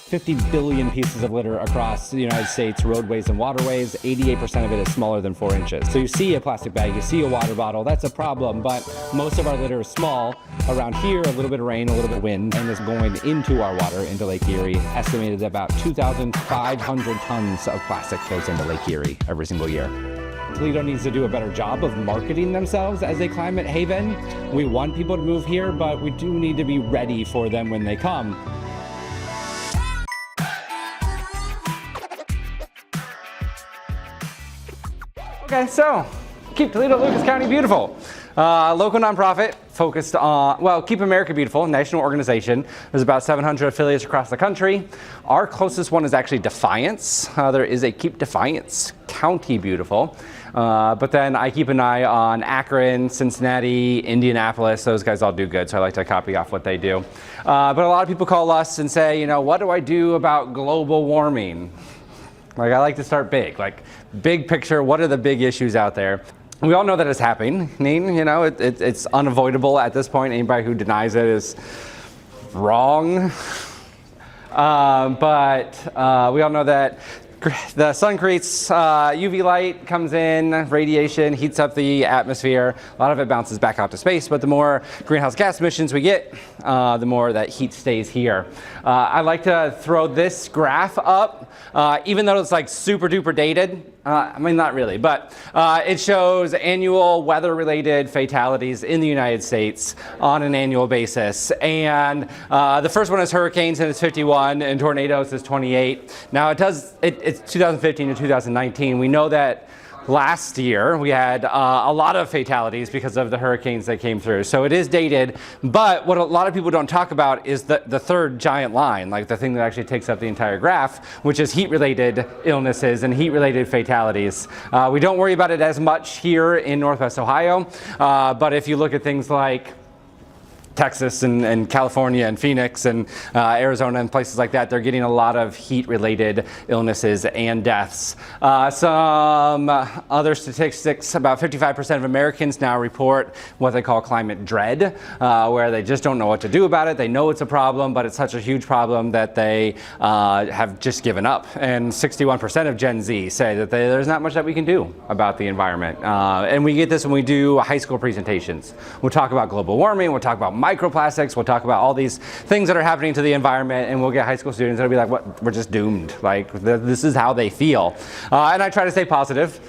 50 billion pieces of litter across the United States, roadways and waterways. 88% of it is smaller than 4 inches. So you see a plastic bag, you see a water bottle, that's a problem, but most of our litter is small. Around here, a little bit of rain, a little bit of wind, and it's going into our water, into Lake Erie. Estimated about 2,500 tons of plastic goes into Lake Erie every single year. Toledo needs to do a better job of marketing themselves as a climate haven. We want people to move here, but we do need to be ready for them when they come. Okay, so keep Toledo-Lucas County beautiful. Local nonprofit focused on, well, Keep America Beautiful, national organization. There's about 700 affiliates across the country. Our closest one is actually Defiance. There is a Keep Defiance County Beautiful. But then I keep an eye on Akron, Cincinnati, Indianapolis. Those guys all do good, so I like to copy off what they do. But a lot of people call us and say, you know, what do I do about global warming? Like, I like to start big, like big picture, what are the big issues out there? We all know that it's happening, you know, it's unavoidable at this point. Anybody who denies it is wrong. But we all know that the sun creates UV light, comes in, radiation, heats up the atmosphere. A lot of it bounces back out to space, but the more greenhouse gas emissions we get, the more that heat stays here. I like to throw this graph up, even though it's like super duper dated. I mean, not really, but it shows annual weather-related fatalities in the United States on an annual basis. And the first one is hurricanes, and it's 51, and tornadoes is 28. Now, it's 2015 to 2019. We know that last year we had a lot of fatalities because of the hurricanes that came through. So it is dated, but what a lot of people don't talk about is the third giant line, like the thing that actually takes up the entire graph, which is heat-related illnesses and heat-related fatalities. We don't worry about it as much here in Northwest Ohio, but if you look at things like Texas and California and Phoenix and Arizona and places like that, they're getting a lot of heat-related illnesses and deaths. Some other statistics, about 55% of Americans now report what they call climate dread, where they just don't know what to do about it. They know it's a problem, but it's such a huge problem that they have just given up. And 61% of Gen Z say that there's not much that we can do about the environment. And we get this when we do high school presentations. We'll talk about global warming, we'll talk about microplastics, we'll talk about all these things that are happening to the environment, and we'll get high school students that'll be like, what, we're just doomed. Like, this is how they feel. And I try to stay positive.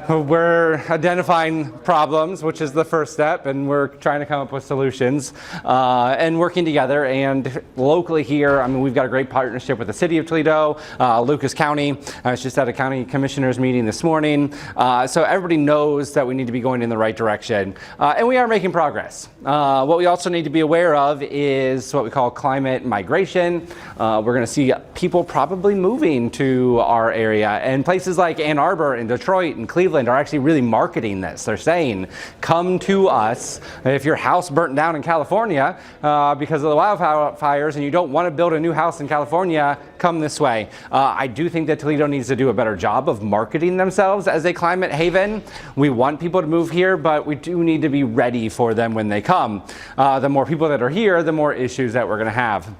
We're identifying problems, which is the first step, and we're trying to come up with solutions and working together. And locally here, I mean, we've got a great partnership with the city of Toledo, Lucas County. I was just at a county commissioners meeting this morning. So everybody knows that we need to be going in the right direction. And we are making progress. What we also need to be aware of is what we call climate migration. We're going to see people probably moving to our area, and places like Ann Arbor and Detroit and Cleveland are actually really marketing this. They're saying, come to us. If your house burnt down in California because of the wildfires and you don't want to build a new house in California, come this way. I do think that Toledo needs to do a better job of marketing themselves as a climate haven. We want people to move here, but we do need to be ready for them when they come. The more people that are here, the more issues that we're going to have.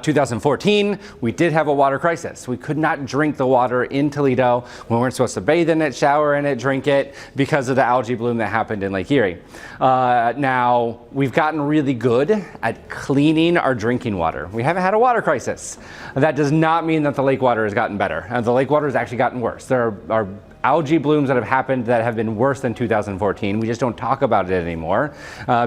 2014, we did have a water crisis. We could not drink the water in Toledo. We weren't supposed to bathe in it, shower in it, drink it because of the algae bloom that happened in Lake Erie. Now, we've gotten really good at cleaning our drinking water. We haven't had a water crisis. That does not mean that the lake water has gotten better. The lake water has actually gotten worse. There are algae blooms that have happened that have been worse than 2014. We just don't talk about it anymore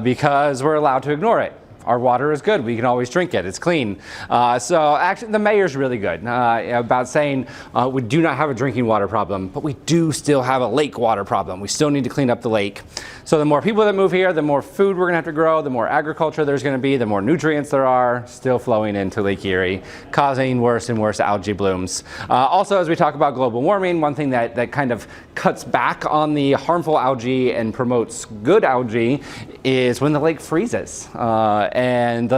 because we're allowed to ignore it. Our water is good. We can always drink it. It's clean. So actually, the mayor's really good about saying we do not have a drinking water problem, but we do still have a lake water problem. We still need to clean up the lake. So the more people that move here, the more food we're going to have to grow, the more agriculture there's going to be, the more nutrients there are still flowing into Lake Erie, causing worse and worse algae blooms. Also, as we talk about global warming, one thing that kind of cuts back on the harmful algae and promotes good algae is when the lake freezes. And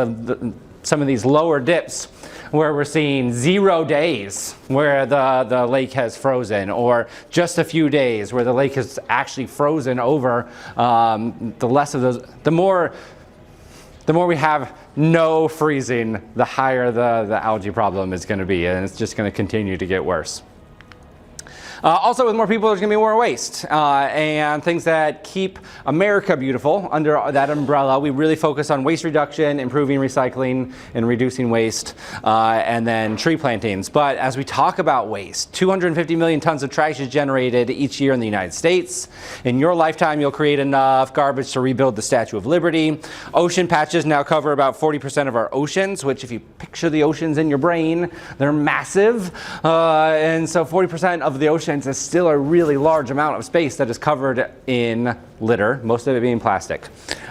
some of these lower dips where we're seeing 0 days where the lake has frozen, or just a few days where the lake has actually frozen over, the less of those, the more we have no freezing, the higher the algae problem is going to be, and it's just going to continue to get worse. Also, with more people, there's going to be more waste. And things that keep America beautiful, under that umbrella, we really focus on waste reduction, improving recycling, and reducing waste, and then tree plantings. But as we talk about waste, 250 million tons of trash is generated each year in the United States. In your lifetime, you'll create enough garbage to rebuild the Statue of Liberty. Ocean patches now cover about 40% of our oceans, which if you picture the oceans in your brain, they're massive. And so 40% of the ocean is still a really large amount of space that is covered in litter, most of it being plastic.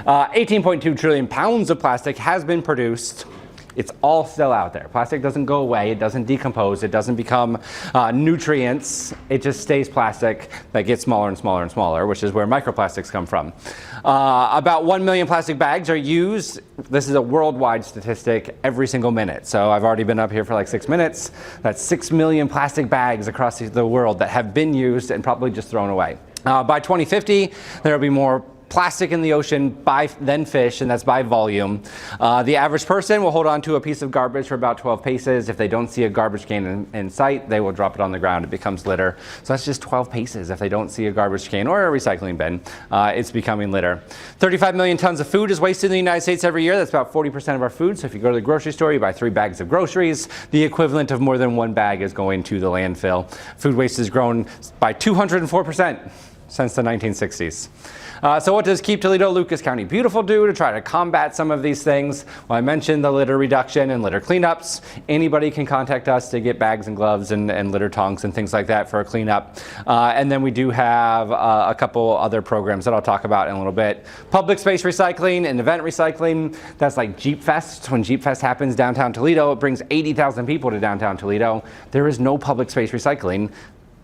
18.2 trillion pounds of plastic has been produced. It's all still out there. Plastic doesn't go away, it doesn't decompose, it doesn't become nutrients, it just stays plastic that gets smaller and smaller and smaller, which is where microplastics come from. About 1 million plastic bags are used, this is a worldwide statistic, every single minute. So I've already been up here for like 6 minutes. That's 6 million plastic bags across the world that have been used and probably just thrown away. By 2050, there will be more plastic in the ocean than fish, and that's by volume. The average person will hold on to a piece of garbage for about 12 paces. If they don't see a garbage can in sight, they will drop it on the ground. It becomes litter. So that's just 12 paces. If they don't see a garbage can or a recycling bin, it's becoming litter. 35 million tons of food is wasted in the United States every year. That's about 40% of our food. So if you go to the grocery store, you buy 3 bags of groceries. The equivalent of more than 1 bag is going to the landfill. Food waste has grown by 204% since the 1960s. So what does Keep Toledo-Lucas County Beautiful do to try to combat some of these things? Well, I mentioned the litter reduction and litter cleanups. Anybody can contact us to get bags and gloves and litter tongs and things like that for a cleanup. And then we do have a couple other programs that I'll talk about in a little bit. Public space recycling and event recycling. That's like Jeep Fest. When Jeep Fest happens downtown Toledo, it brings 80,000 people to downtown Toledo. There is no public space recycling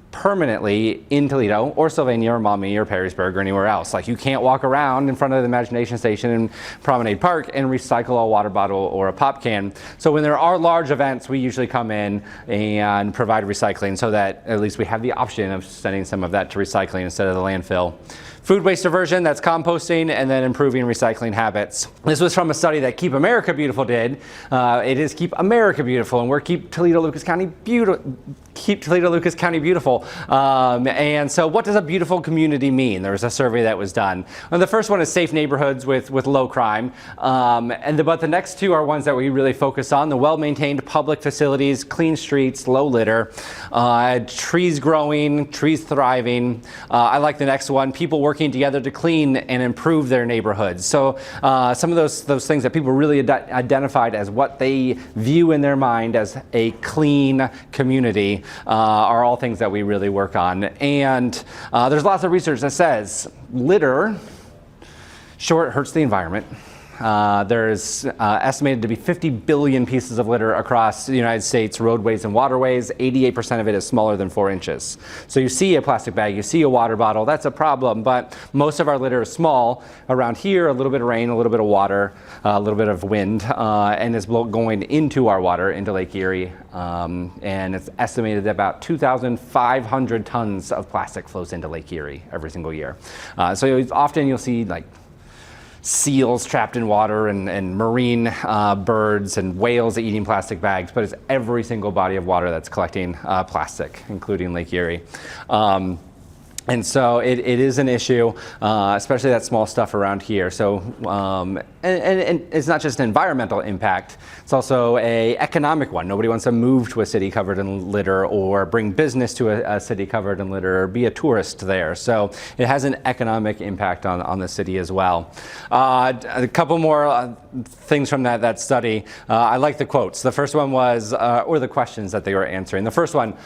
permanently in Toledo or Sylvania or Maumee or Perrysburg or anywhere else. Like, you can't walk around in front of the Imagination Station in Promenade Park and recycle a water bottle or a pop can. So when there are large events, we usually come in and provide recycling so that at least we have the option of sending some of that to recycling instead of the landfill. Food waste diversion, that's composting, and then improving recycling habits. This was from a study that Keep America Beautiful did. It is Keep America Beautiful, and we're Keep Toledo-Lucas County Beautiful. Keep Toledo-Lucas County Beautiful. And so what does a beautiful community mean? There was a survey that was done. And the first one is safe neighborhoods with low crime. But the next two are ones that we really focus on: the well-maintained public facilities, clean streets, low litter, trees growing, trees thriving. I like the next one: people working together to clean and improve their neighborhoods. So some of those things that people really identified as what they view in their mind as a clean community are all things that we really work on. And there's lots of research that says litter, sure, it hurts the environment. There's estimated to be 50 billion pieces of litter across the United States, roadways and waterways. 88% of it is smaller than 4 inches. So you see a plastic bag, you see a water bottle, that's a problem, but most of our litter is small. Around here, a little bit of rain, a little bit of water, a little bit of wind, and it's going into our water, into Lake Erie. And it's estimated that about 2,500 tons of plastic flows into Lake Erie every single year. So often you'll see like seals trapped in water and marine birds and whales eating plastic bags, but it's every single body of water that's collecting plastic, including Lake Erie. And so it is an issue, especially that small stuff around here. So, and it's not just an environmental impact, it's also an economic one. Nobody wants to move to a city covered in litter or bring business to a city covered in litter or be a tourist there. So it has an economic impact on the city as well. A couple more things from that study. I like the quotes. The first one was, or the questions that they were answering. The first one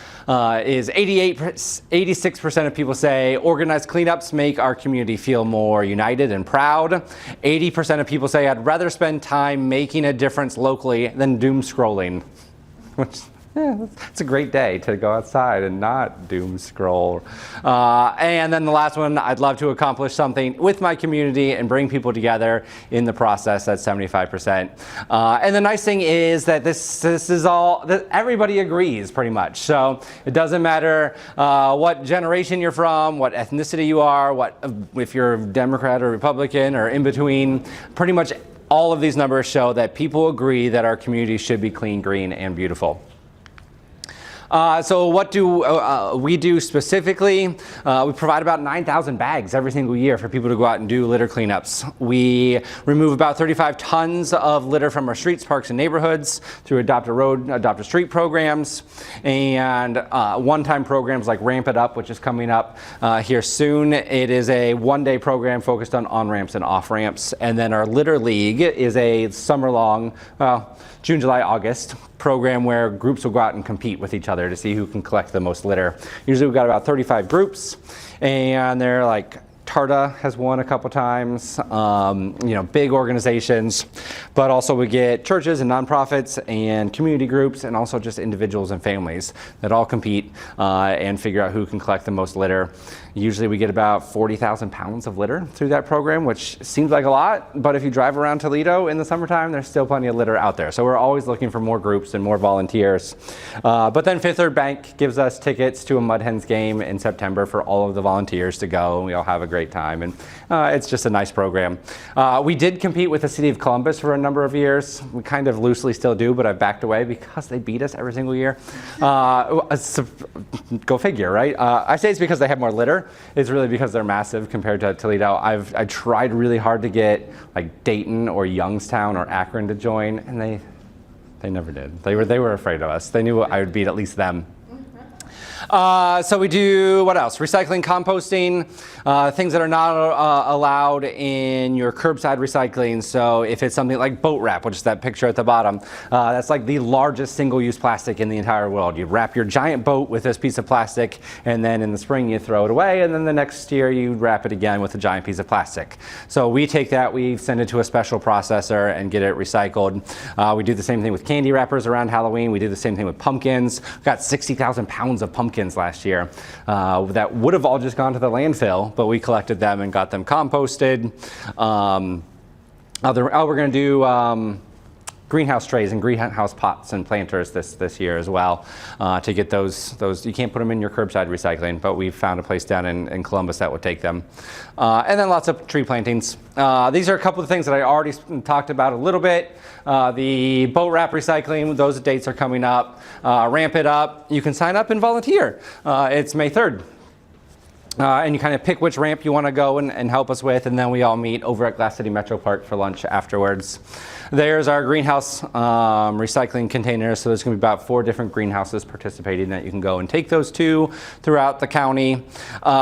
is 86% of people say organized cleanups make our community feel more united and proud. 80% of people say I'd rather spend time making a difference locally than doom scrolling, which it's a great day to go outside and not doom scroll. And then the last one, I'd love to accomplish something with my community and bring people together in the process. That's 75%. And the nice thing is that this is all that everybody agrees pretty much. So it doesn't matter what generation you're from, what ethnicity you are, if you're Democrat or Republican or in between. Pretty much all of these numbers show that people agree that our community should be clean, green, and beautiful. So what do we do specifically? We provide about 9,000 bags every single year for people to go out and do litter cleanups. We remove about 35 tons of litter from our streets, parks, and neighborhoods through Adopt a Road, Adopt a Street programs, and one-time programs like Ramp It Up, which is coming up here soon. It is a one-day program focused on on-ramps and off-ramps. And then our Litter League is a summer-long, June, July, August program where groups will go out and compete with each other to see who can collect the most litter. Usually we've got about 35 groups, and they're like TARTA has won a couple times, big organizations, but also we get churches and nonprofits and community groups and also just individuals and families that all compete and figure out who can collect the most litter. Usually we get about 40,000 pounds of litter through that program, which seems like a lot, but if you drive around Toledo in the summertime, there's still plenty of litter out there. So we're always looking for more groups and more volunteers. But then Fifth Third Bank gives us tickets to a Mud Hens game in September for all of the volunteers to go, and we all have a great time, and it's just a nice program. We did compete with the city of Columbus for a number of years. We kind of loosely still do, but I've backed away because they beat us every single year. So, go figure, right? I say it's because they have more litter. It's really because they're massive compared to Toledo. I tried really hard to get like Dayton or Youngstown or Akron to join, and they never did. They were afraid of us. They knew I would beat at least them. So we do, what else? Recycling, composting, things that are not allowed in your curbside recycling. So if it's something like boat wrap, which is that picture at the bottom, that's like the largest single-use plastic in the entire world. You wrap your giant boat with this piece of plastic, and then in the spring you throw it away, and then the next year you wrap it again with a giant piece of plastic. So we take that, we send it to a special processor and get it recycled. We do the same thing with candy wrappers around Halloween. We do the same thing with pumpkins. We got 60,000 pounds of pumpkins last year that would have all just gone to the landfill, but we collected them and got them composted. We're going to do greenhouse trays and greenhouse pots and planters this year as well to get those. You can't put them in your curbside recycling, but we found a place down in Columbus that would take them. And then lots of tree plantings. These are a couple of things that I already talked about a little bit. The boat wrap recycling, those dates are coming up. Ramp It Up, you can sign up and volunteer. It's May 3rd. And you kind of pick which ramp you want to go and help us with, and then we all meet over at Glass City Metro Park for lunch afterwards. There's our greenhouse recycling containers, so there's going to be about 4 different greenhouses participating that you can go and take those to throughout the county.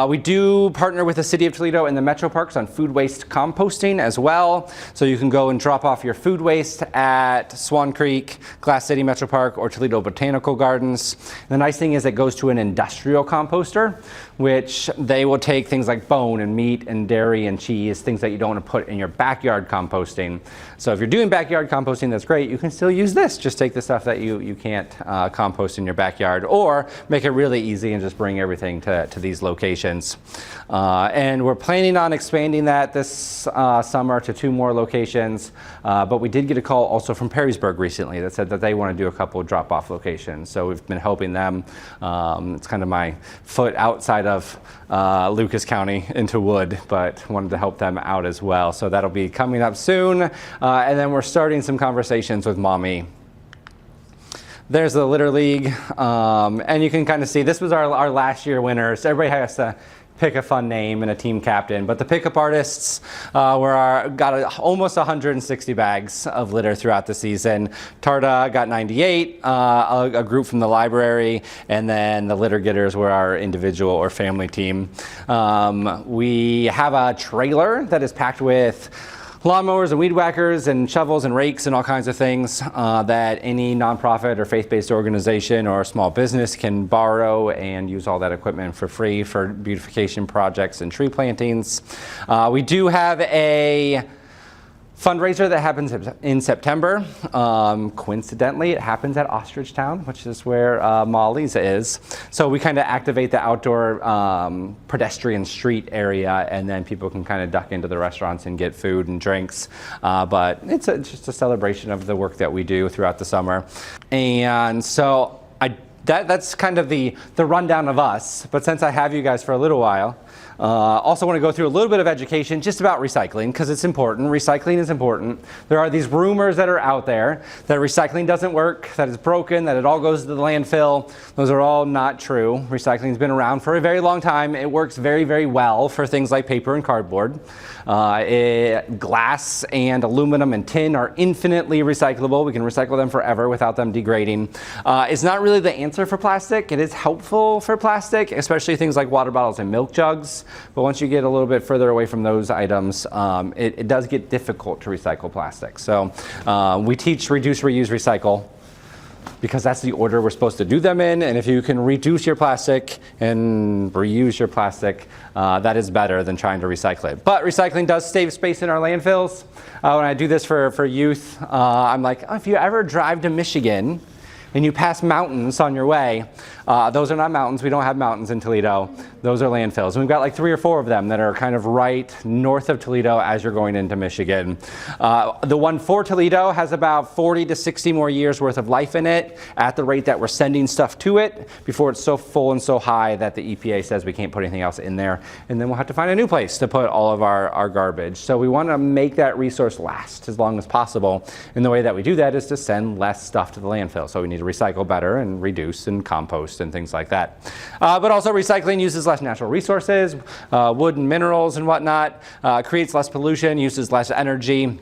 We do partner with the City of Toledo and the Metro Parks on food waste composting as well, so you can go and drop off your food waste at Swan Creek, Glass City Metro Park, or Toledo Botanical Gardens. And the nice thing is it goes to an industrial composter, which they will take things like bone and meat and dairy and cheese, things that you don't want to put in your backyard composting. So if you're doing backyard composting, that's great. You can still use this. Just take the stuff that you can't compost in your backyard, or make it really easy and just bring everything to these locations. And we're planning on expanding that this summer to 2 more locations. But we did get a call also from Perrysburg recently that said that they want to do a couple of drop-off locations. So we've been helping them. It's kind of my foot outside of Lucas County into Wood, but wanted to help them out as well. So that'll be coming up soon. And then we're starting some conversations with Mommy. There's the Litter League. And you can kind of see, this was our last year winners. Everybody has to pick a fun name and a team captain, but the pickup artists got almost 160 bags of litter throughout the season. Tarta got 98, a group from the library, and then the litter getters were our individual or family team. We have a trailer that is packed with lawnmowers and weed whackers and shovels and rakes and all kinds of things that any nonprofit or faith-based organization or small business can borrow and use all that equipment for free for beautification projects and tree plantings. We do have a fundraiser that happens in September. Coincidentally, it happens at Ostrich Town, which is where Molly's is. So we kind of activate the outdoor pedestrian street area, and then people can kind of duck into the restaurants and get food and drinks. But it's just a celebration of the work that we do throughout the summer. And so that's kind of the rundown of us. But since I have you guys for a little while, Also want to go through a little bit of education just about recycling, because it's important. Recycling is important. There are these rumors that are out there that recycling doesn't work, that it's broken, that it all goes to the landfill. Those are all not true. Recycling's been around for a very long time. It works very, very well for things like paper and cardboard. Glass and aluminum and tin are infinitely recyclable. We can recycle them forever without them degrading. It's not really the answer for plastic. It is helpful for plastic, especially things like water bottles and milk jugs. But once you get a little bit further away from those items, it does get difficult to recycle plastic. So we teach reduce, reuse, recycle, because that's the order we're supposed to do them in. And if you can reduce your plastic and reuse your plastic, that is better than trying to recycle it. But recycling does save space in our landfills. When I do this for youth, I'm like, oh, if you ever drive to Michigan and you pass mountains on your way, those are not mountains. We don't have mountains in Toledo. Those are landfills. And we've got like 3 or 4 of them that are kind of right north of Toledo as you're going into Michigan. The one for Toledo has about 40 to 60 more years worth of life in it at the rate that we're sending stuff to it before it's so full and so high that the EPA says we can't put anything else in there. And then we'll have to find a new place to put all of our garbage. So we want to make that resource last as long as possible. And the way that we do that is to send less stuff to the landfill. So we need to recycle better and reduce and compost and things like that. But also recycling uses less natural resources, wood and minerals and whatnot, creates less pollution, uses less energy.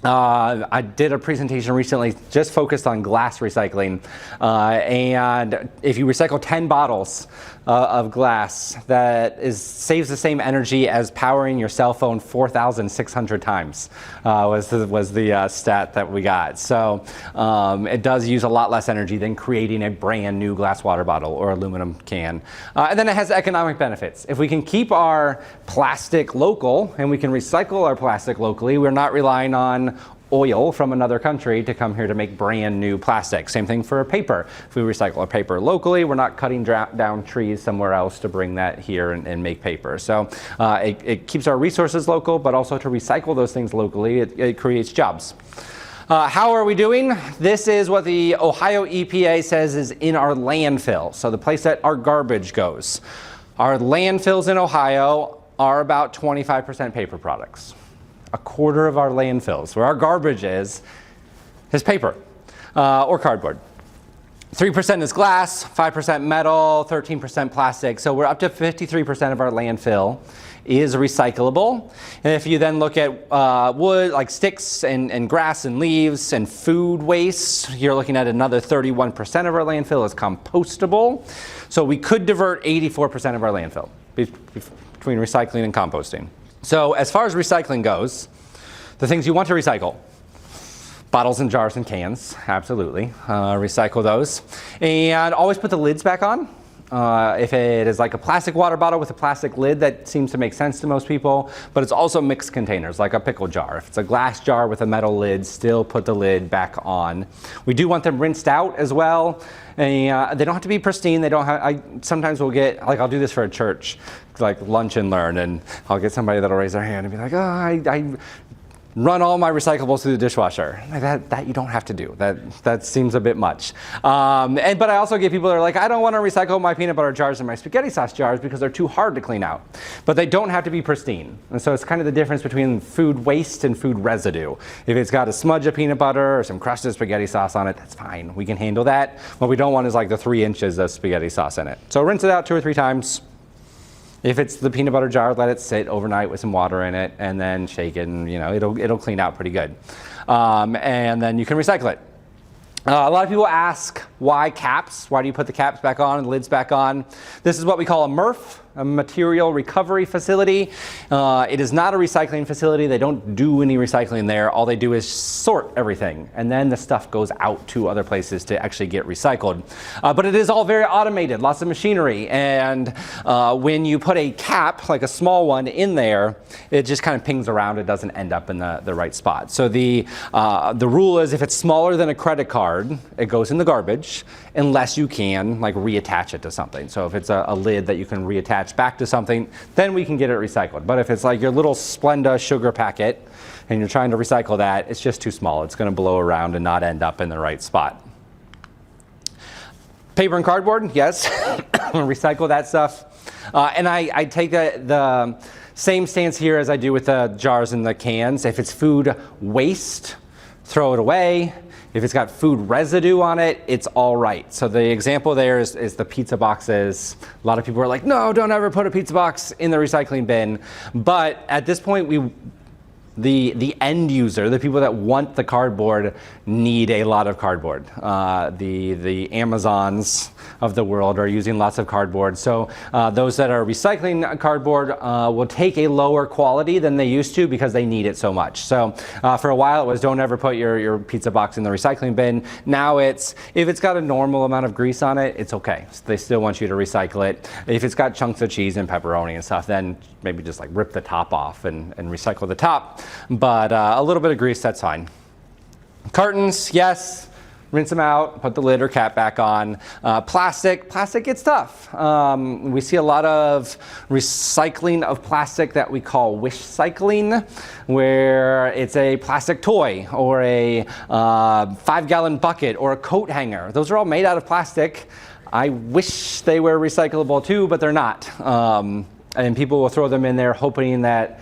I did a presentation recently just focused on glass recycling, and if you recycle 10 bottles of glass, that saves the same energy as powering your cell phone 4,600 times, was the stat that we got. So it does use a lot less energy than creating a brand new glass water bottle or aluminum can. And then it has economic benefits. If we can keep our plastic local and we can recycle our plastic locally, we're not relying on oil from another country to come here to make brand new plastic. Same thing for paper. If we recycle our paper locally, we're not cutting down trees somewhere else to bring that here and make paper. So it keeps our resources local, but also to recycle those things locally, it creates jobs. How are we doing? This is what the Ohio EPA says is in our landfill, so the place that our garbage goes. Our landfills in Ohio are about 25% paper products. A quarter of our landfills, where our garbage is paper or cardboard. 3% is glass, 5% metal, 13% plastic. So we're up to 53% of our landfill is recyclable. And if you then look at wood, like sticks and grass and leaves and food waste, you're looking at another 31% of our landfill is compostable. So we could divert 84% of our landfill between recycling and composting. So as far as recycling goes, the things you want to recycle: bottles and jars and cans, absolutely. Recycle those. And always put the lids back on. If it is like a plastic water bottle with a plastic lid, that seems to make sense to most people, but it's also mixed containers, like a pickle jar. If it's a glass jar with a metal lid, still put the lid back on. We do want them rinsed out as well. And they don't have to be pristine. They don't have, sometimes we'll get, like I'll do this for a church, like lunch and learn, and I'll get somebody that'll raise their hand and be like, oh, I run all my recyclables through the dishwasher. That you don't have to do. That seems a bit much. But I also get people that are like, I don't want to recycle my peanut butter jars and my spaghetti sauce jars because they're too hard to clean out. But they don't have to be pristine. And so it's kind of the difference between food waste and food residue. If it's got a smudge of peanut butter or some crusted spaghetti sauce on it, that's fine. We can handle that. What we don't want is like the 3 inches of spaghetti sauce in it. So rinse it out 2 or 3 times. If it's the peanut butter jar, let it sit overnight with some water in it and then shake it, and it'll clean out pretty good. And then you can recycle it. A lot of people ask, why caps? Why do you put the caps back on and the lids back on? This is what we call a MRF, a material recovery facility. It is not a recycling facility. They don't do any recycling there. All they do is sort everything, and then the stuff goes out to other places to actually get recycled. But it is all very automated, lots of machinery, and when you put a cap, like a small one, in there, it just kind of pings around. It doesn't end up in the right spot. So the rule is if it's smaller than a credit card, it goes in the garbage unless you can like reattach it to something. So if it's a lid that you can reattach back to something, then we can get it recycled. But if it's like your little Splenda sugar packet and you're trying to recycle that, it's just too small. It's going to blow around and not end up in the right spot. Paper and cardboard, yes, recycle that stuff. And I take the same stance here as I do with the jars and the cans. If it's food waste, throw it away. If it's got food residue on it, it's all right. So the example there is the pizza boxes. A lot of people are like, no, don't ever put a pizza box in the recycling bin. But at this point, the end user, the people that want the cardboard, need a lot of cardboard. The Amazons of the world are using lots of cardboard. So those that are recycling cardboard will take a lower quality than they used to because they need it so much. So for a while it was don't ever put your pizza box in the recycling bin. Now it's, if it's got a normal amount of grease on it, it's okay. So they still want you to recycle it. If it's got chunks of cheese and pepperoni and stuff, then maybe just like rip the top off and recycle the top. But a little bit of grease, that's fine. Cartons, yes. Rinse them out, put the lid or cap back on. Plastic gets tough. We see a lot of recycling of plastic that we call wish cycling, where it's a plastic toy or a 5-gallon bucket or a coat hanger. Those are all made out of plastic. I wish they were recyclable too, but they're not. And people will throw them in there hoping that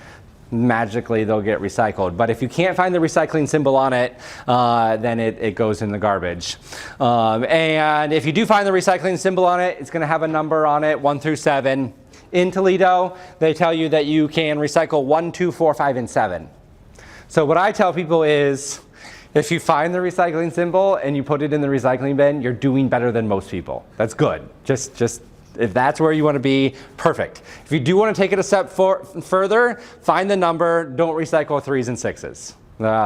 magically they'll get recycled. But if you can't find the recycling symbol on it, then it goes in the garbage. And if you do find the recycling symbol on it, it's going to have a number on it, 1 through 7. In Toledo, they tell you that you can recycle 1, 2, 4, 5, and 7. So what I tell people is, if you find the recycling symbol and you put it in the recycling bin, you're doing better than most people. That's good. Just if that's where you want to be, perfect. If you do want to take it a step further, find the number, don't recycle 3s and 6s.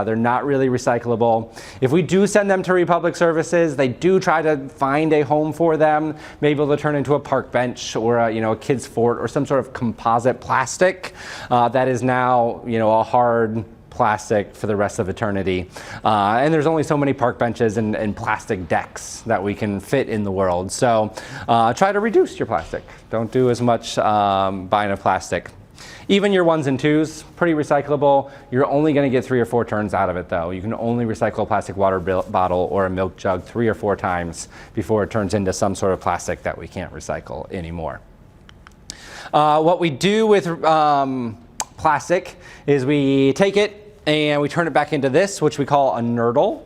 They're not really recyclable. If we do send them to Republic Services, they do try to find a home for them. Maybe they'll turn into a park bench or a kid's fort or some sort of composite plastic that is now a hard plastic for the rest of eternity. And there's only so many park benches and plastic decks that we can fit in the world. So try to reduce your plastic. Don't do as much buying of plastic. Even your 1s and 2s, pretty recyclable. You're only going to get 3 or 4 turns out of it though. You can only recycle a plastic water bottle or a milk jug 3 or 4 times before it turns into some sort of plastic that we can't recycle anymore. What we do with plastic is we take it and we turn it back into this, which we call a nurdle.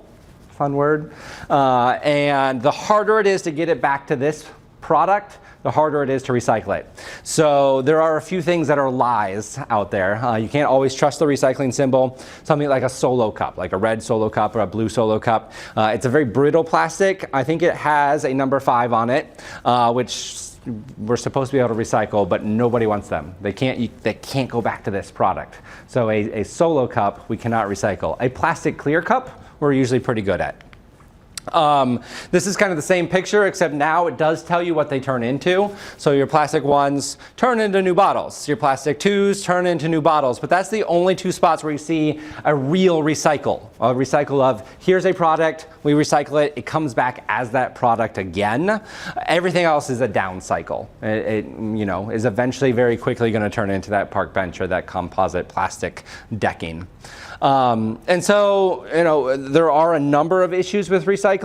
Fun word. And the harder it is to get it back to this product, the harder it is to recycle it. So there are a few things that are lies out there. You can't always trust the recycling symbol. Something like a Solo cup, like a red Solo cup or a blue Solo cup. It's a very brittle plastic. I think it has a number 5 on it, which we're supposed to be able to recycle, but nobody wants them. They can't go back to this product. So a Solo cup we cannot recycle. A plastic clear cup we're usually pretty good at. This is kind of the same picture, except now it does tell you what they turn into. So your plastic 1s turn into new bottles. Your plastic 2s turn into new bottles. But that's the only 2 spots where you see a real recycle. A recycle of, here's a product, we recycle it, it comes back as that product again. Everything else is a down cycle. It is eventually very quickly going to turn into that park bench or that composite plastic decking. And so, there are a number of issues with recycling.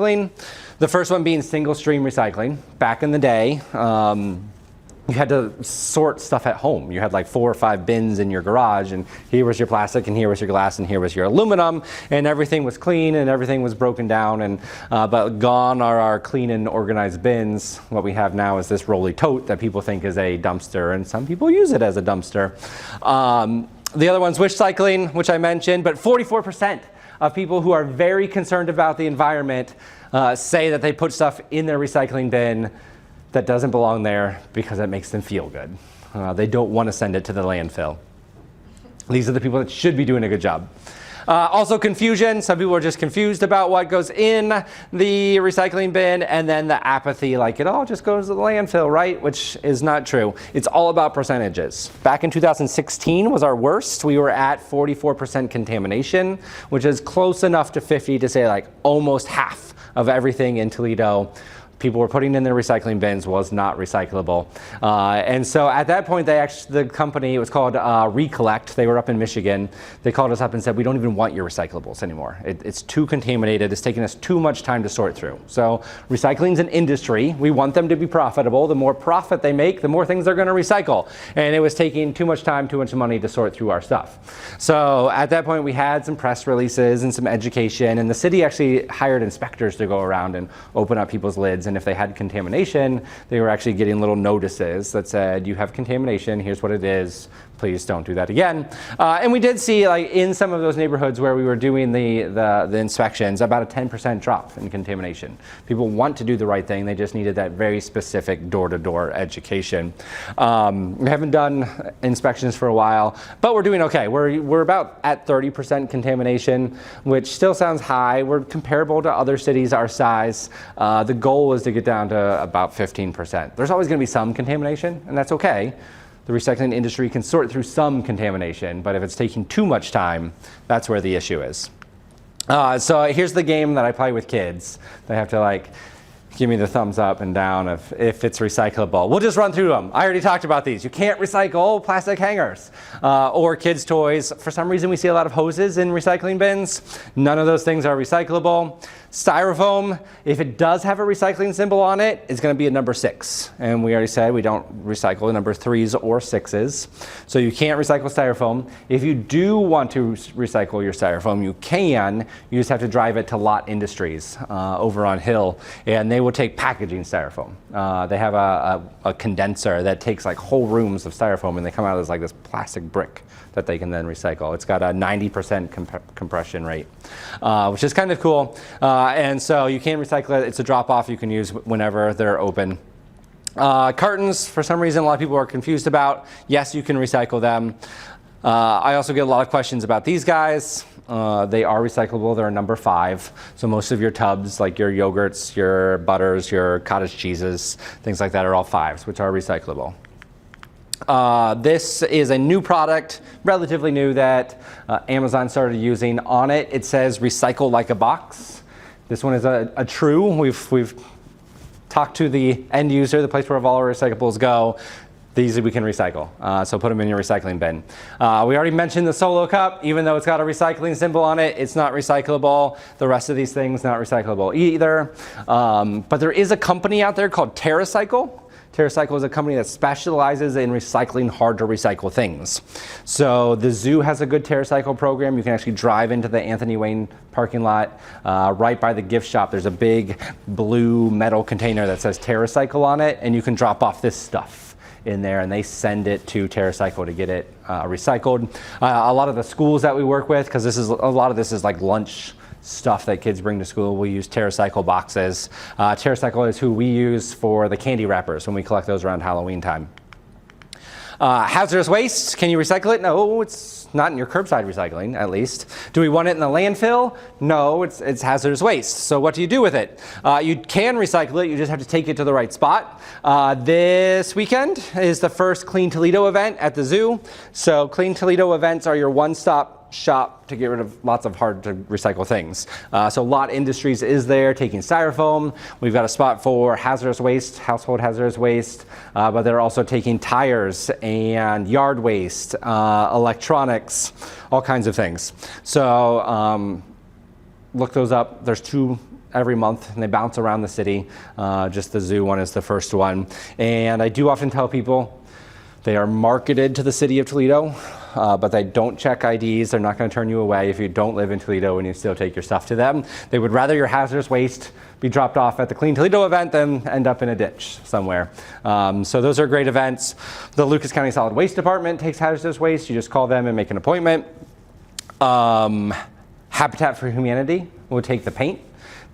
The first one being single stream recycling. Back in the day, you had to sort stuff at home. You had like 4 or 5 bins in your garage, and here was your plastic, and here was your glass, and here was your aluminum, and everything was clean, and everything was broken down, and but gone are our clean and organized bins. What we have now is this rolly tote that people think is a dumpster, and some people use it as a dumpster. The other one's wish cycling, which I mentioned, but 44% of people who are very concerned about the environment say that they put stuff in their recycling bin that doesn't belong there because it makes them feel good. They don't want to send it to the landfill. These are the people that should be doing a good job. Also confusion. Some people are just confused about what goes in the recycling bin, and then the apathy, like it all just goes to the landfill, right? Which is not true. It's all about percentages. Back in 2016 was our worst. We were at 44% contamination, which is close enough to 50 to say like almost half of everything in Toledo people were putting in their recycling bins was not recyclable. And so at that point, the company, it was called Recollect. They were up in Michigan. They called us up and said, we don't even want your recyclables anymore. It's too contaminated. It's taking us too much time to sort through. So recycling's an industry. We want them to be profitable. The more profit they make, the more things they're going to recycle. And it was taking too much time, too much money to sort through our stuff. So at that point, we had some press releases and some education, and the city actually hired inspectors to go around and open up people's lids. And if they had contamination, they were actually getting little notices that said, you have contamination, here's what it is, please don't do that again. And we did see, like, in some of those neighborhoods where we were doing the inspections, about a 10% drop in contamination. People want to do the right thing, they just needed that very specific door-to-door education. We haven't done inspections for a while, but we're doing okay. We're about at 30% contamination, which still sounds high. We're comparable to other cities our size. The goal is to get down to about 15%. There's always going to be some contamination, and that's okay. The recycling industry can sort through some contamination, but if it's taking too much time, that's where the issue is. So here's the game that I play with kids. They have to, like, give me the thumbs up and down if it's recyclable. We'll just run through them. I already talked about these. You can't recycle plastic hangers or kids' toys. For some reason, we see a lot of hoses in recycling bins. None of those things are recyclable. Styrofoam, if it does have a recycling symbol on it, it's going to be a number 6. And we already said we don't recycle number 3s or 6s. So you can't recycle styrofoam. If you do want to recycle your styrofoam, you can. You just have to drive it to Lot Industries over on Hill, and they will take packaging styrofoam. They have a condenser that takes like whole rooms of styrofoam, and they come out as like this plastic brick that they can then recycle. It's got a 90% compression rate, which is kind of cool. And so you can recycle it. It's a drop-off you can use whenever they're open. Cartons, for some reason, a lot of people are confused about. Yes, you can recycle them. I also get a lot of questions about these guys. They are recyclable. They're a number 5. So most of your tubs, like your yogurts, your butters, your cottage cheeses, things like that are all 5s, which are recyclable. This is a new product, relatively new, that Amazon started using. On it, it says recycle like a box. This one is a true. We've talked to the end user, the place where all our recyclables go. These we can recycle, so put them in your recycling bin. We already mentioned the Solo Cup. Even though it's got a recycling symbol on it, it's not recyclable. The rest of these things, not recyclable either. But there is a company out there called TerraCycle. TerraCycle is a company that specializes in recycling hard to recycle things. So the zoo has a good TerraCycle program. You can actually drive into the Anthony Wayne parking lot right by the gift shop. There's a big blue metal container that says TerraCycle on it, and you can drop off this stuff in there, and they send it to TerraCycle to get it recycled. A lot of the schools that we work with, because a lot of this is like lunch stuff that kids bring to school, we use TerraCycle boxes. TerraCycle is who we use for the candy wrappers when we collect those around Halloween time. Hazardous waste, can you recycle it? No, it's not in your curbside recycling, at least. Do we want it in the landfill? No, it's hazardous waste. So what do you do with it? You can recycle it, you just have to take it to the right spot. This weekend is the first Clean Toledo event at the zoo. So Clean Toledo events are your one-stop shop to get rid of lots of hard to recycle things. So Lot Industries is there taking styrofoam. We've got a spot for hazardous waste, household hazardous waste, but they're also taking tires and yard waste, electronics, all kinds of things. So look those up. There's 2 every month, and they bounce around the city. Just the zoo one is the first one. And I do often tell people they are marketed to the city of Toledo, but they don't check IDs. They're not going to turn you away if you don't live in Toledo and you still take your stuff to them. They would rather your hazardous waste be dropped off at the Clean Toledo event than end up in a ditch somewhere. So those are great events. The Lucas County Solid Waste Department takes hazardous waste. You just call them and make an appointment. Habitat for Humanity will take the paint.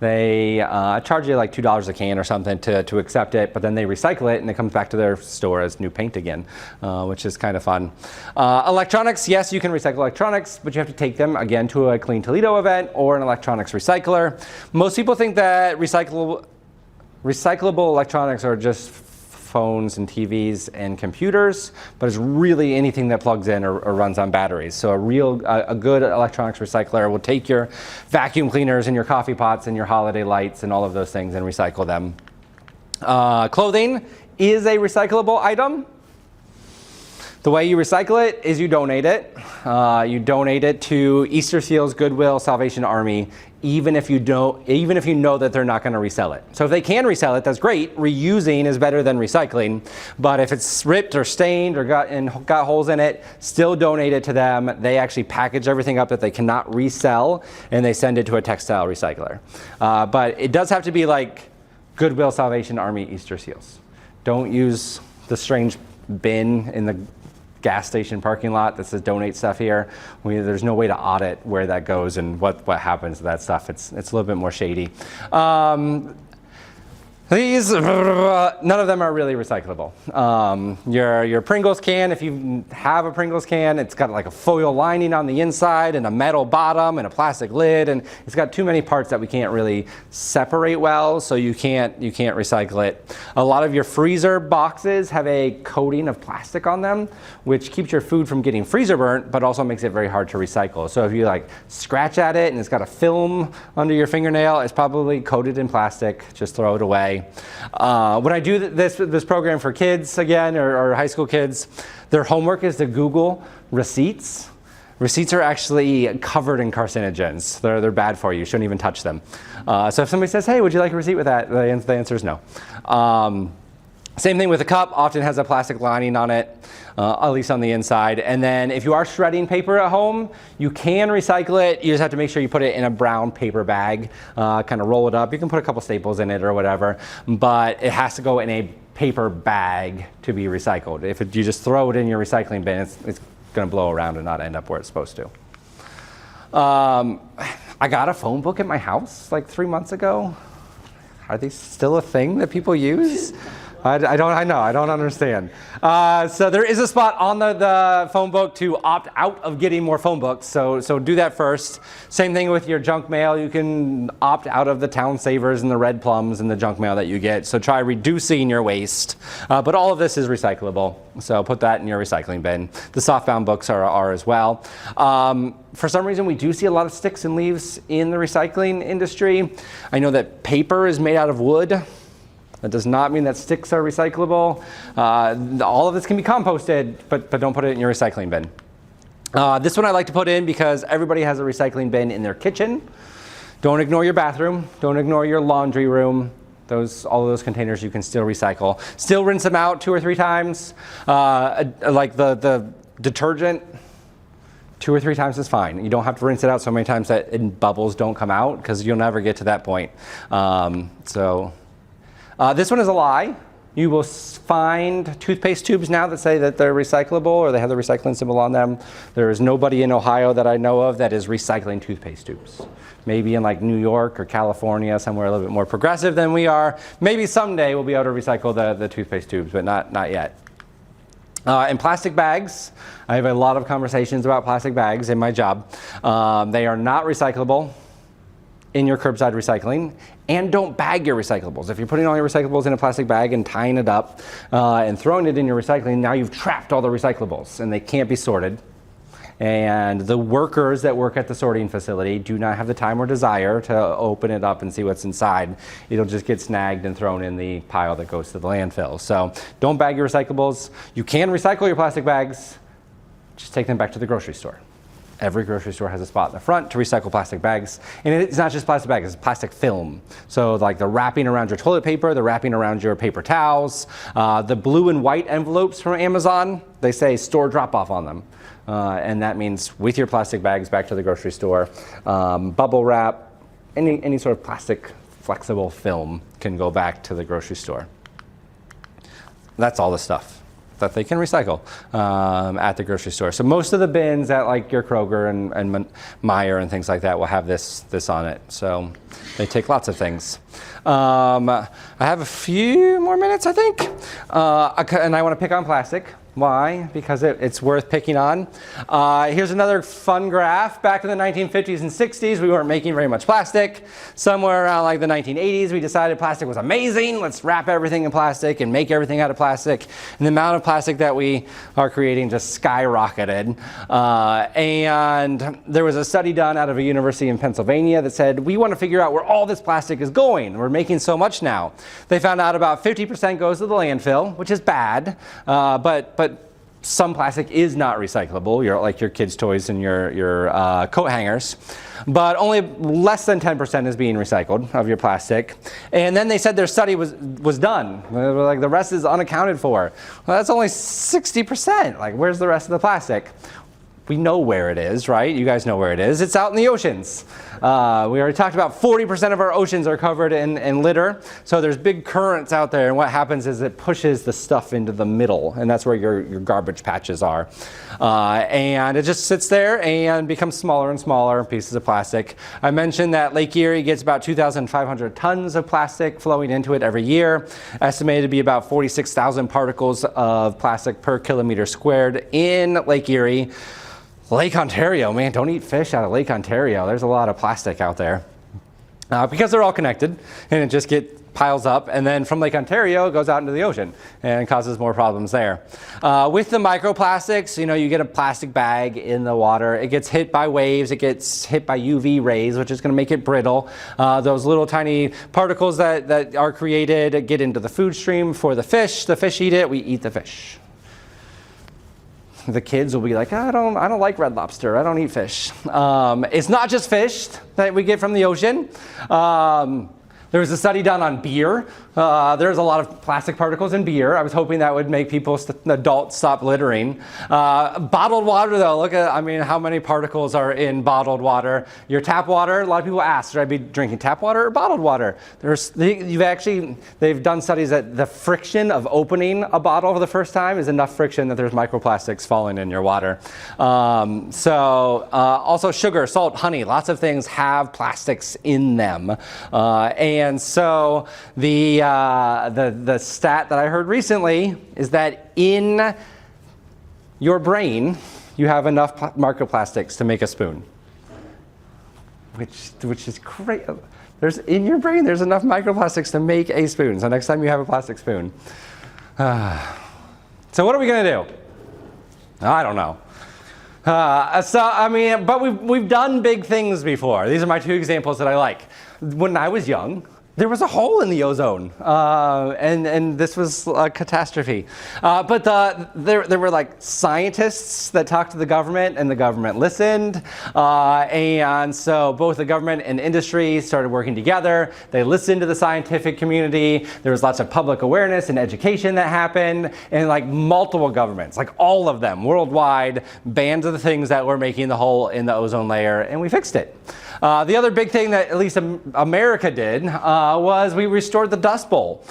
They charge you like $2 a can or something to accept it, but then they recycle it and it comes back to their store as new paint again, which is kind of fun. Electronics, yes, you can recycle electronics, but you have to take them again to a Clean Toledo event or an electronics recycler. Most people think that recyclable electronics are just phones and TVs and computers, but it's really anything that plugs in or runs on batteries. So a good electronics recycler will take your vacuum cleaners and your coffee pots and your holiday lights and all of those things and recycle them. Clothing is a recyclable item. The way you recycle it is you donate it. You donate it to Easter Seals, Goodwill, Salvation Army, even if you know that they're not going to resell it. So if they can resell it, that's great. Reusing is better than recycling. But if it's ripped or stained or got holes in it, still donate it to them. They actually package everything up that they cannot resell, and they send it to a textile recycler. But it does have to be like Goodwill, Salvation Army, Easter Seals. Don't use the strange bin in the gas station parking lot that says donate stuff here. There's no way to audit where that goes and what happens to that stuff. It's a little bit more shady. These, none of them are really recyclable. Your Pringles can, if you have a Pringles can, it's got like a foil lining on the inside and a metal bottom and a plastic lid, and it's got too many parts that we can't really separate well, so you can't recycle it. A lot of your freezer boxes have a coating of plastic on them, which keeps your food from getting freezer burnt, but also makes it very hard to recycle. So if you like scratch at it and it's got a film under your fingernail, it's probably coated in plastic. Just throw it away. When I do this program for kids again, or high school kids, their homework is to Google receipts. Receipts are actually covered in carcinogens. They're bad for you. You shouldn't even touch them. So if somebody says, hey, would you like a receipt with that? The answer is no. Same thing with a cup, often has a plastic lining on it, at least on the inside. And then if you are shredding paper at home, you can recycle it. You just have to make sure you put it in a brown paper bag, kind of roll it up. You can put a couple staples in it or whatever, but it has to go in a paper bag to be recycled. If you just throw it in your recycling bin, it's gonna blow around and not end up where it's supposed to. I got a phone book at my house like 3 months ago. Are these still a thing that people use? I don't understand. So there is a spot on the phone book to opt out of getting more phone books. So do that first. Same thing with your junk mail. You can opt out of the Town Savers and the Red Plums and the junk mail that you get. So try reducing your waste. But all of this is recyclable. So put that in your recycling bin. The softbound books are as well. For some reason, we do see a lot of sticks and leaves in the recycling industry. I know that paper is made out of wood. That does not mean that sticks are recyclable. All of this can be composted, but don't put it in your recycling bin. This one I like to put in because everybody has a recycling bin in their kitchen. Don't ignore your bathroom. Don't ignore your laundry room. All of those containers you can still recycle. Still rinse them out 2 or 3 times. Like the detergent, 2 or 3 times is fine. You don't have to rinse it out so many times that bubbles don't come out, because you'll never get to that point. This one is a lie. You will find toothpaste tubes now that say that they're recyclable or they have the recycling symbol on them. There is nobody in Ohio that I know of that is recycling toothpaste tubes. Maybe in like New York or California, somewhere a little bit more progressive than we are. Maybe someday we'll be able to recycle the toothpaste tubes, but not yet. And plastic bags, I have a lot of conversations about plastic bags in my job. They are not recyclable in your curbside recycling, and don't bag your recyclables. If you're putting all your recyclables in a plastic bag and tying it up and throwing it in your recycling, now you've trapped all the recyclables and they can't be sorted. And the workers that work at the sorting facility do not have the time or desire to open it up and see what's inside. It'll just get snagged and thrown in the pile that goes to the landfill. So don't bag your recyclables. You can recycle your plastic bags, just take them back to the grocery store. Every grocery store has a spot in the front to recycle plastic bags. And it's not just plastic bags, it's plastic film. So like the wrapping around your toilet paper, the wrapping around your paper towels, the blue and white envelopes from Amazon, they say store drop off on them. And that means with your plastic bags back to the grocery store. Bubble wrap, any sort of plastic flexible film can go back to the grocery store. That's all the stuff that they can recycle at the grocery store. So most of the bins at like your Kroger and Meijer and things like that will have this on it. So they take lots of things. I have a few more minutes, I think. And I want to pick on plastic. Why? Because it's worth picking on. Here's another fun graph. Back in the 1950s and 60s, we weren't making very much plastic. Somewhere around like the 1980s, we decided plastic was amazing. Let's wrap everything in plastic and make everything out of plastic. And the amount of plastic that we are creating just skyrocketed. And there was a study done out of a university in Pennsylvania that said, we want to figure out where all this plastic is going. We're making so much now. They found out about 50% goes to the landfill, which is bad, but some plastic is not recyclable, like your kids' toys and your coat hangers. But only less than 10% is being recycled of your plastic. And then they said their study was done. Like the rest is unaccounted for. Well, that's only 60%. Like, where's the rest of the plastic? We know where it is, right? You guys know where it is. It's out in the oceans. We already talked about 40% of our oceans are covered in litter. So there's big currents out there, and what happens is it pushes the stuff into the middle, and that's where your garbage patches are. And it just sits there and becomes smaller and smaller pieces of plastic. I mentioned that Lake Erie gets about 2,500 tons of plastic flowing into it every year, estimated to be about 46,000 particles of plastic per kilometer squared in Lake Erie. Lake Ontario, man, don't eat fish out of Lake Ontario. There's a lot of plastic out there. Because they're all connected, and it just piles up, and then from Lake Ontario, it goes out into the ocean and causes more problems there. With the microplastics, you get a plastic bag in the water. It gets hit by waves. It gets hit by UV rays, which is going to make it brittle. Those little tiny particles that are created get into the food stream for the fish. The fish eat it. We eat the fish. The kids will be like, I don't like Red Lobster. I don't eat fish. It's not just fish that we get from the ocean. There was a study done on beer. There's a lot of plastic particles in beer. I was hoping that would make adults stop littering. Bottled water, though, look at, how many particles are in bottled water. Your tap water, a lot of people ask, should I be drinking tap water or bottled water? They've done studies that the friction of opening a bottle for the first time is enough friction that there's microplastics falling in your water. Also sugar, salt, honey, lots of things have plastics in them. And so the stat that I heard recently is that in your brain, you have enough microplastics to make a spoon, which is great. In your brain, there's enough microplastics to make a spoon. So next time you have a plastic spoon. So what are we going to do? I don't know. But we've done big things before. These are my two examples that I like. When I was young, there was a hole in the ozone, and this was a catastrophe. But there were like scientists that talked to the government, and the government listened. And so both the government and industry started working together. They listened to the scientific community. There was lots of public awareness and education that happened, and like multiple governments, like all of them worldwide, banned the things that were making the hole in the ozone layer, and we fixed it. The other big thing that at least America did was we restored the Dust Bowl.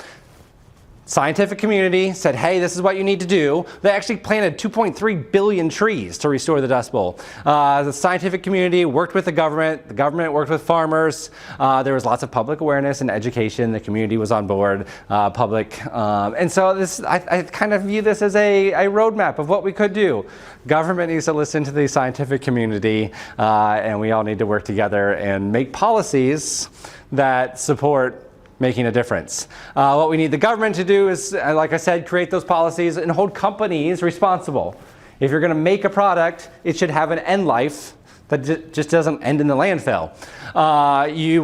Scientific community said, hey, this is what you need to do. They actually planted 2.3 billion trees to restore the Dust Bowl. The scientific community worked with the government worked with farmers. There was lots of public awareness and education. The community was on board, and so I kind of view this as a roadmap of what we could do. Government needs to listen to the scientific community, and we all need to work together and make policies that support making a difference. What we need the government to do is, like I said, create those policies and hold companies responsible. If you're going to make a product, it should have an end life that just doesn't end in the landfill.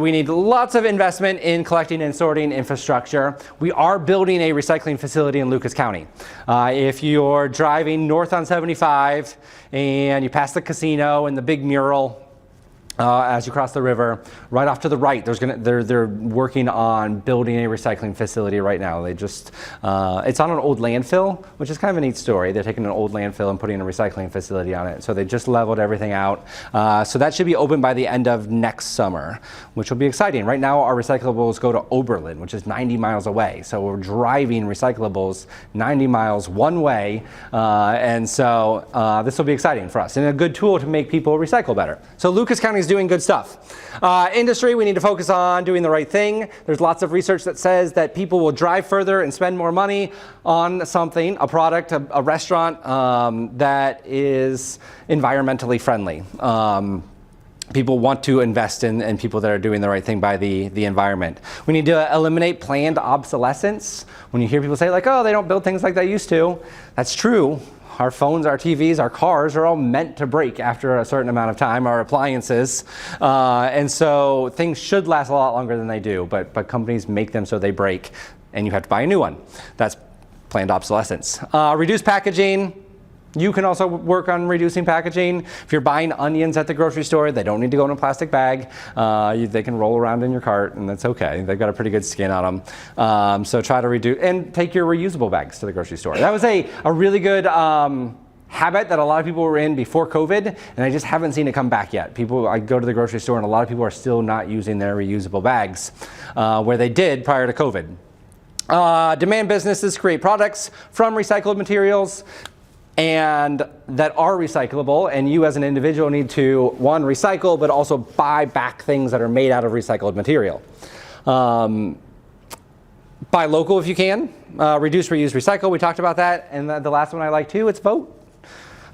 We need lots of investment in collecting and sorting infrastructure. We are building a recycling facility in Lucas County. If you're driving north on 75 and you pass the casino and the big mural, as you cross the river, right off to the right, they're working on building a recycling facility right now. They just, it's on an old landfill, which is kind of a neat story. They're taking an old landfill and putting a recycling facility on it. So they just leveled everything out. So that should be open by the end of next summer, which will be exciting. Right now, our recyclables go to Oberlin, which is 90 miles away. So we're driving recyclables 90 miles one way. And so this will be exciting for us and a good tool to make people recycle better. So Lucas County companies doing good stuff. Industry, we need to focus on doing the right thing. There's lots of research that says that people will drive further and spend more money on something, a product, a restaurant that is environmentally friendly. People want to invest in people that are doing the right thing by the environment. We need to eliminate planned obsolescence. When you hear people say like, oh, they don't build things like they used to, that's true. Our phones, our TVs, our cars are all meant to break after a certain amount of time, our appliances. And so things should last a lot longer than they do, but companies make them so they break and you have to buy a new one. That's planned obsolescence. Reduce packaging. You can also work on reducing packaging. If you're buying onions at the grocery store, they don't need to go in a plastic bag. They can roll around in your cart, and that's okay. They've got a pretty good skin on them. So try to reduce, and take your reusable bags to the grocery store. That was a really good habit that a lot of people were in before COVID, and I just haven't seen it come back yet. I go to the grocery store, and a lot of people are still not using their reusable bags, where they did prior to COVID. Demand businesses create products from recycled materials and that are recyclable, and you as an individual need to, one, recycle, but also buy back things that are made out of recycled material. Buy local if you can. Reduce, reuse, recycle, we talked about that. And the last one I like too, it's vote.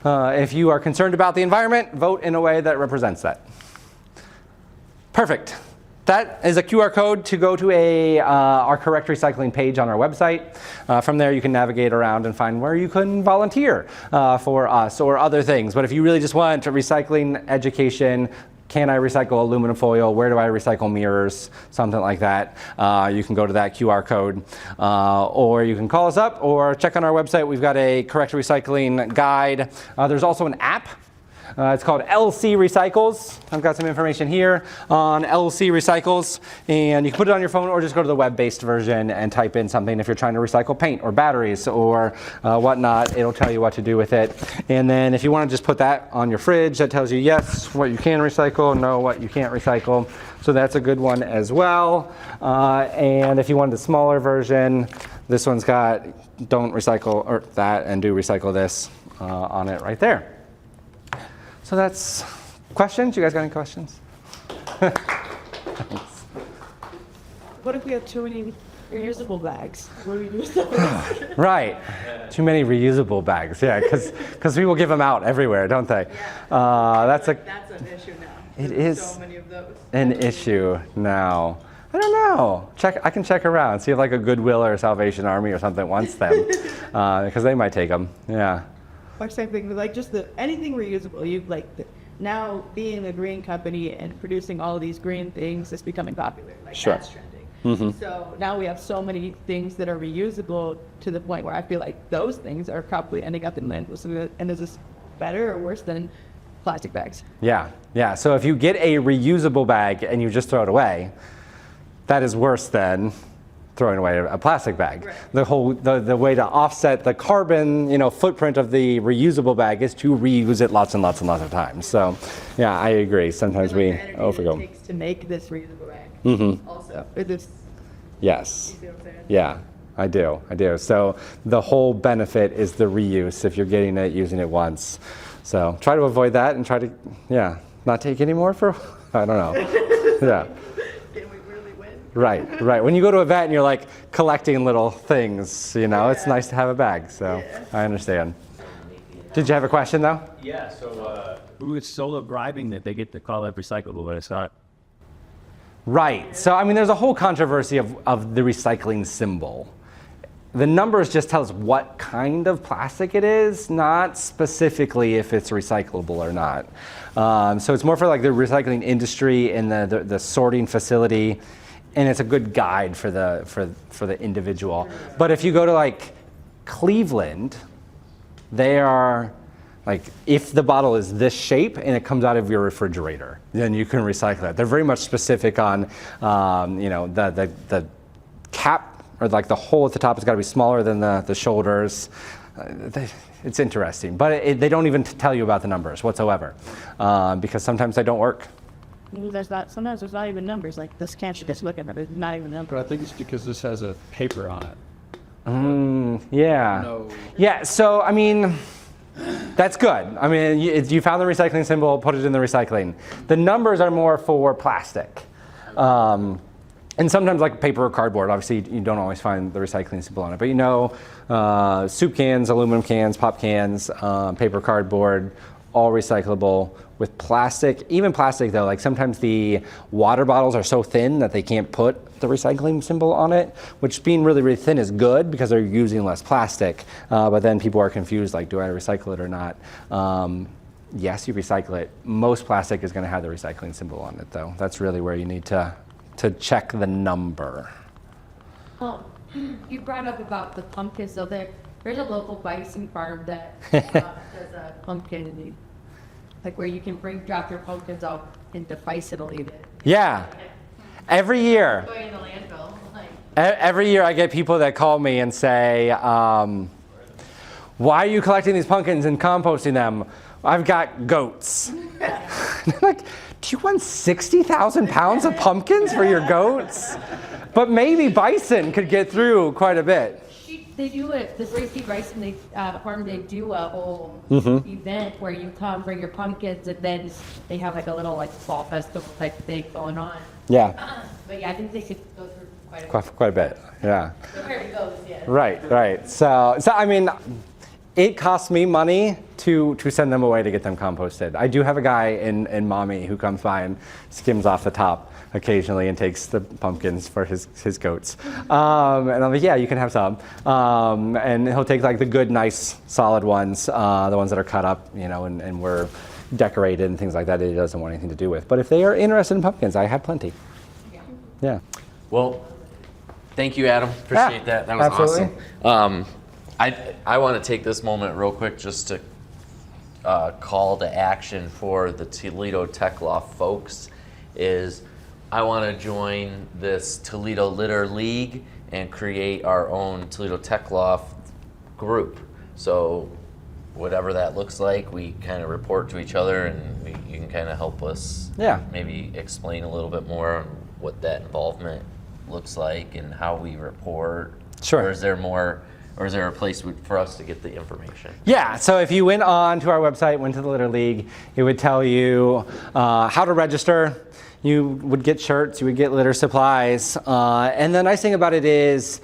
If you are concerned about the environment, vote in a way that represents that. Perfect. That is a QR code to go to our correct recycling page on our website. From there you can navigate around and find where you can volunteer for us or other things. But if you really just want recycling education, can I recycle aluminum foil? Where do I recycle mirrors? Something like that. You can go to that QR code. Or you can call us up or check on our website. We've got a correct recycling guide. There's also an app. It's called LC Recycles. I've got some information here on LC Recycles, and you can put it on your phone or just go to the web-based version and type in something if you're trying to recycle paint or batteries or whatnot. It'll tell you what to do with it. And then if you want to just put that on your fridge, that tells you yes, what you can recycle, no, what you can't recycle. So that's a good one as well. And if you wanted a smaller version, this one's got don't recycle or that and do recycle this on it right there. So that's questions. You guys got any questions? What if we have too many reusable bags? What do we do with those? Right. Too many reusable bags. Yeah, because people give them out everywhere, don't they? Yeah. That's an issue now. It is so many of those. An issue now. I don't know. I can check around, see if like a Goodwill or a Salvation Army or something wants them, because they might take them. Yeah. Or same thing, like just anything reusable. Now being a green company and producing all of these green things is becoming popular. Like sure. That's trending. Mm-hmm. So now we have so many things that are reusable to the point where I feel like those things are probably ending up in landfills. And is this better or worse than plastic bags? Yeah. So if you get a reusable bag and you just throw it away, that is worse than throwing away a plastic bag. Right. The way to offset the carbon footprint of the reusable bag is to reuse it lots and lots and lots of times. So yeah, I agree. Sometimes we overgo. It takes to make this reusable bag. Mm-hmm. Also, is yes. You see what I'm saying? Yeah, I do. So the whole benefit is the reuse if you're getting it, using it once. So try to avoid that and try to not take any more for I don't know. Yeah. Right. When you go to a vet and you're like collecting little things, it's nice to have a bag. So yeah. I understand. Did you have a question though? Yeah. So who is so bribing that they get to call it recyclable, but it's not? Right. So I mean, there's a whole controversy of the recycling symbol. The numbers just tell us what kind of plastic it is, not specifically if it's recyclable or not. So it's more for like the recycling industry and the sorting facility. And it's a good guide for the individual. But if you go to like Cleveland, they are like, if the bottle is this shape and it comes out of your refrigerator, then you can recycle it. They're very much specific on, the cap or like the hole at the top has got to be smaller than the shoulders. It's interesting, but they don't even tell you about the numbers whatsoever, because sometimes they don't work. Sometimes there's not even numbers. Like this can just look at it. It's not even numbers. But I think it's because this has a paper on it. Yeah. No. Yeah. So I mean, That's good. I mean, you found the recycling symbol, put it in the recycling. The numbers are more for plastic. And sometimes like paper or cardboard, obviously you don't always find the recycling symbol on it, but you know, soup cans, aluminum cans, pop cans, paper, cardboard, all recyclable. With plastic, even plastic though, like sometimes the water bottles are so thin that they can't put the recycling symbol on it, which being really, really thin is good because they're using less plastic. But then people are confused, like, do I recycle it or not? Yes, you recycle it. Most plastic is gonna have the recycling symbol on it though. That's really where you need to check the number. Well, you brought up about the pumpkins, so there's a local bison farm that does a pumpkin, like where you can drop your pumpkins out into bison and leave it. Yeah, every year. Going in the landfill. Like. Every year I get people that call me and say, why are you collecting these pumpkins and composting them? I've got goats. And I'm like, do you want 60,000 pounds of pumpkins for your goats? But maybe bison could get through quite a bit. They do it, the Safety Bison farm, they do a whole event where you come bring your pumpkins and then they have like a little like fall festival type thing going on. Yeah. But yeah, I think they could go through Quite a bit, yeah. Where it goes, yeah. Right. So I mean, it costs me money to send them away to get them composted. I do have a guy in Mommy who comes by and skims off the top occasionally and takes the pumpkins for his goats. And I'm like, yeah, you can have some. And he'll take like the good, nice, solid ones, the ones that are cut up, you know, and were decorated and things like that he doesn't want anything to do with. But if they are interested in pumpkins, I have plenty. Yeah. Well, thank you, Adam. Appreciate that. That was absolutely. awesome. I want to take this moment real quick just to call to action for the Toledo Tech Loft folks is I want to join this Toledo Litter League and create our own Toledo Tech Loft group. So whatever that looks like, we kind of report to each other and you can kind of help us maybe explain a little bit more on what that involvement looks like and how we report. Sure. Or is there a place for us to get the information? Yeah, so if you went on to our website, went to the Litter League, it would tell you how to register. You would get shirts, you would get litter supplies. And the nice thing about it is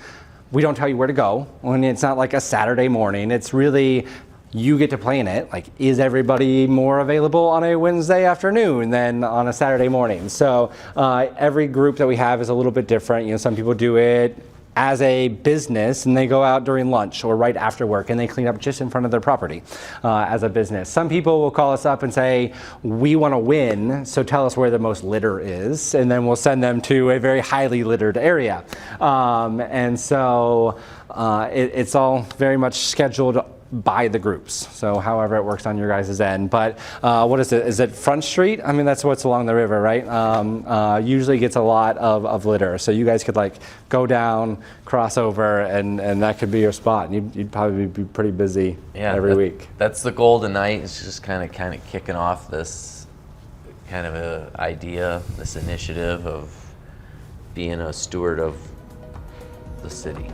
we don't tell you where to go. When it's not like a Saturday morning, it's really you get to plan it. Like, is everybody more available on a Wednesday afternoon than on a Saturday morning? So every group that we have is a little bit different. You know, some people do it as a business and they go out during lunch or right after work and they clean up just in front of their property as a business. Some people will call us up and say, we want to win, so tell us where the most litter is, and then we'll send them to a very highly littered area. And so it's all very much scheduled by the groups, so however it works on your guys' end. But what is it? Is it Front Street? I mean, that's what's along the river, right? Usually gets a lot of litter, so you guys could like go down, cross over, and that could be your spot. You'd probably be pretty busy every week. That's the goal tonight. Is just kind of kicking off this kind of a idea, this initiative of being a steward of the city.